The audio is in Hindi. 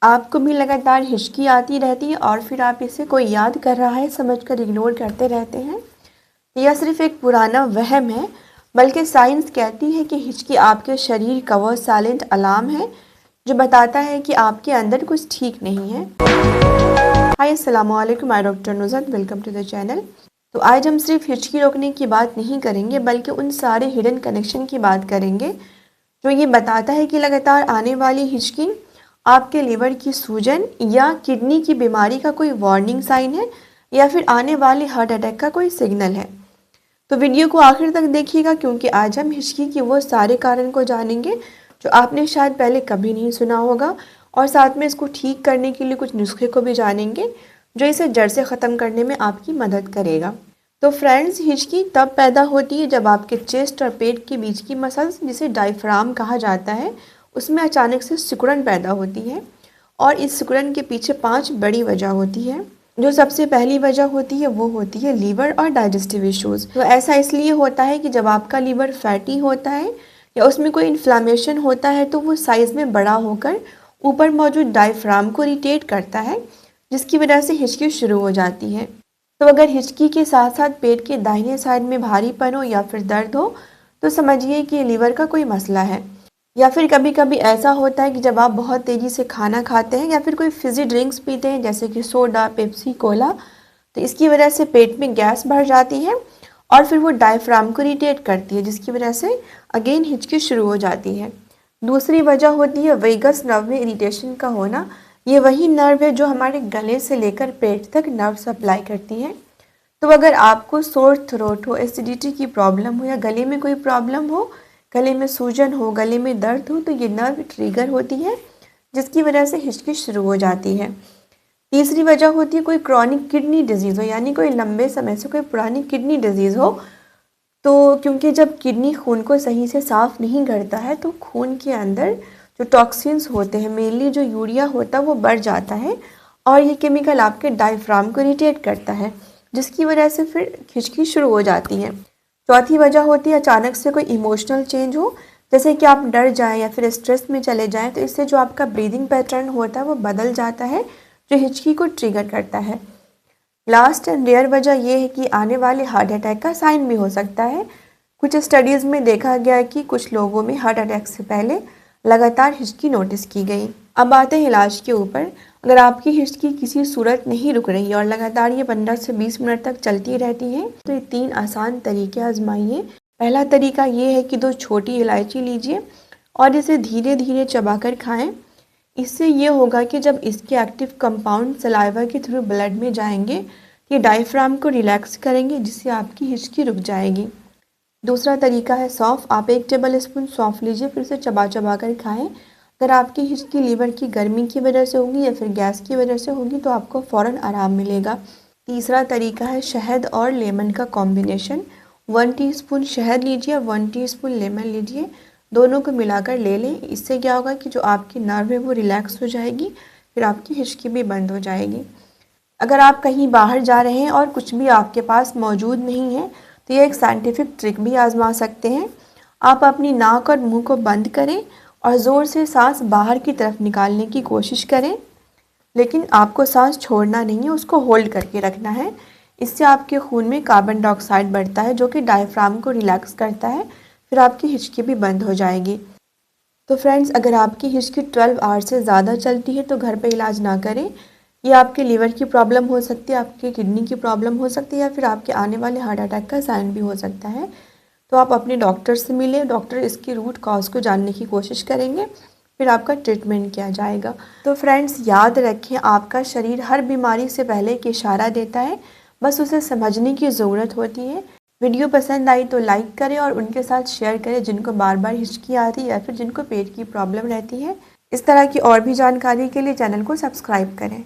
आपको भी लगातार हिचकी आती रहती है और फिर आप इसे कोई याद कर रहा है समझकर इग्नोर करते रहते हैं। यह सिर्फ एक पुराना वहम है, बल्कि साइंस कहती है कि हिचकी आपके शरीर का वो साइलेंट अलार्म है जो बताता है कि आपके अंदर कुछ ठीक नहीं है। हाय अस्सलाम वालेकुम, मैं doctor Nuzhat, welcome to the channel. तो आज हम सिर्फ हिचकी रोकने की बात नहीं करेंगे, बल्कि उन सारे हिडन कनेक्शन की बात करेंगे जो ये बताता है कि लगातार आने वाली हिचकी आपके लिवर की सूजन या किडनी की बीमारी का कोई वार्निंग साइन है या फिर आने वाले हार्ट अटैक का कोई सिग्नल है। तो वीडियो को आखिर तक देखिएगा, क्योंकि आज हम हिचकी के वो सारे कारण को जानेंगे जो आपने शायद पहले कभी नहीं सुना होगा, और साथ में इसको ठीक करने के लिए कुछ नुस्खे को भी जानेंगे जो इसे जड़ से ख़त्म करने में आपकी मदद करेगा। तो फ्रेंड्स, हिचकी तब पैदा होती है जब आपके चेस्ट और पेट के बीच की मसल्स, जिसे डायफ्राम कहा जाता है, उसमें अचानक से सिकुड़न पैदा होती है। और इस सिकुड़न के पीछे 5 बड़ी वजह होती है। जो सबसे पहली वजह होती है वो होती है लीवर और डाइजेस्टिव इश्यूज़। तो ऐसा इसलिए होता है कि जब आपका लीवर फैटी होता है या उसमें कोई इन्फ्लामेशन होता है तो वो साइज़ में बड़ा होकर ऊपर मौजूद डायफ्राम को इरिटेट करता है, जिसकी वजह से हिचकी शुरू हो जाती है। तो अगर हिचकी के साथ साथ पेट के दाहिने साइड में भारीपन हो या फिर दर्द हो तो समझिए कि लीवर का कोई मसला है। या फिर कभी कभी ऐसा होता है कि जब आप बहुत तेज़ी से खाना खाते हैं या फिर कोई फिज़ी ड्रिंक्स पीते हैं जैसे कि सोडा, पेप्सी, कोला, तो इसकी वजह से पेट में गैस बढ़ जाती है और फिर वो डायफ्राम को इरिटेट करती है, जिसकी वजह से अगेन हिचकी शुरू हो जाती है। दूसरी वजह होती है वेगस नर्व में इरिटेशन का होना। ये वही नर्व है जो हमारे गले से लेकर पेट तक नर्व सप्लाई करती है। तो अगर आपको सोर थ्रोट हो, एसिडिटी की प्रॉब्लम हो या गले में कोई प्रॉब्लम हो, गले में सूजन हो, गले में दर्द हो, तो ये नर्व ट्रिगर होती है, जिसकी वजह से हिचकी शुरू हो जाती है। तीसरी वजह होती है कोई क्रॉनिक किडनी डिजीज़ हो, यानी कोई लंबे समय से कोई पुरानी किडनी डिजीज़ हो। तो क्योंकि जब किडनी खून को सही से साफ़ नहीं करता है तो खून के अंदर जो टॉक्सिन्स होते हैं, मेनली जो यूरिया होता है, वो बढ़ जाता है और ये केमिकल आपके डायफ्राम को इरिटेट करता है, जिसकी वजह से फिर हिचकी शुरू हो जाती है। चौथी वजह होती है अचानक से कोई इमोशनल चेंज हो, जैसे कि आप डर जाएं या फिर स्ट्रेस में चले जाएं, तो इससे जो आपका ब्रीदिंग पैटर्न होता है वो बदल जाता है, जो हिचकी को ट्रिगर करता है। लास्ट एंड रेयर वजह यह है कि आने वाले हार्ट अटैक का साइन भी हो सकता है। कुछ स्टडीज़ में देखा गया है कि कुछ लोगों में हार्ट अटैक से पहले लगातार हिचकी नोटिस की गई। अब आते हैं इलाज के ऊपर। अगर आपकी हिचकी किसी सूरत नहीं रुक रही और लगातार ये 15 से 20 मिनट तक चलती रहती है तो ये 3 आसान तरीके आजमाइए। पहला तरीका ये है कि 2 छोटी इलायची लीजिए और इसे धीरे धीरे चबाकर खाएं। इससे ये होगा कि जब इसके एक्टिव कंपाउंड सलाइवा के थ्रू ब्लड में जाएंगे, ये डायफ्राम को रिलैक्स करेंगे, जिससे आपकी हिचकी रुक जाएगी। दूसरा तरीका है सौंफ। आप 1 टेबल स्पून सौंफ लीजिए, फिर से चबा चबा कर खाएं। अगर आपकी हिचकी लीवर की गर्मी की वजह से होगी या फिर गैस की वजह से होगी तो आपको फ़ौरन आराम मिलेगा। तीसरा तरीका है शहद और लेमन का कॉम्बिनेशन। 1 टीस्पून शहद लीजिए, 1 टीस्पून लेमन लीजिए, दोनों को मिलाकर ले लें। इससे क्या होगा कि जो आपकी नर्व है वो रिलैक्स हो जाएगी, फिर आपकी हिचकी भी बंद हो जाएगी। अगर आप कहीं बाहर जा रहे हैं और कुछ भी आपके पास मौजूद नहीं है तो ये एक साइंटिफिक ट्रिक भी आजमा सकते हैं। आप अपनी नाक और मुंह को बंद करें और ज़ोर से सांस बाहर की तरफ निकालने की कोशिश करें, लेकिन आपको सांस छोड़ना नहीं है, उसको होल्ड करके रखना है। इससे आपके खून में कार्बन डाइऑक्साइड बढ़ता है जो कि डायफ्राम को रिलैक्स करता है, फिर आपकी हिचकी भी बंद हो जाएगी। तो फ्रेंड्स, अगर आपकी हिचकी 12 आवर्स से ज़्यादा चलती है तो घर पे इलाज ना करें। ये आपके लीवर की प्रॉब्लम हो सकती है, आपकी किडनी की प्रॉब्लम हो सकती है या फिर आपके आने वाले हार्ट अटैक का साइन भी हो सकता है। तो आप अपने डॉक्टर से मिलें, डॉक्टर इसकी रूट कॉज को जानने की कोशिश करेंगे, फिर आपका ट्रीटमेंट किया जाएगा। तो फ्रेंड्स, याद रखें, आपका शरीर हर बीमारी से पहले एक इशारा देता है, बस उसे समझने की ज़रूरत होती है। वीडियो पसंद आई तो लाइक करें और उनके साथ शेयर करें जिनको बार बार हिचकी आती है या फिर जिनको पेट की प्रॉब्लम रहती है। इस तरह की और भी जानकारी के लिए चैनल को सब्सक्राइब करें।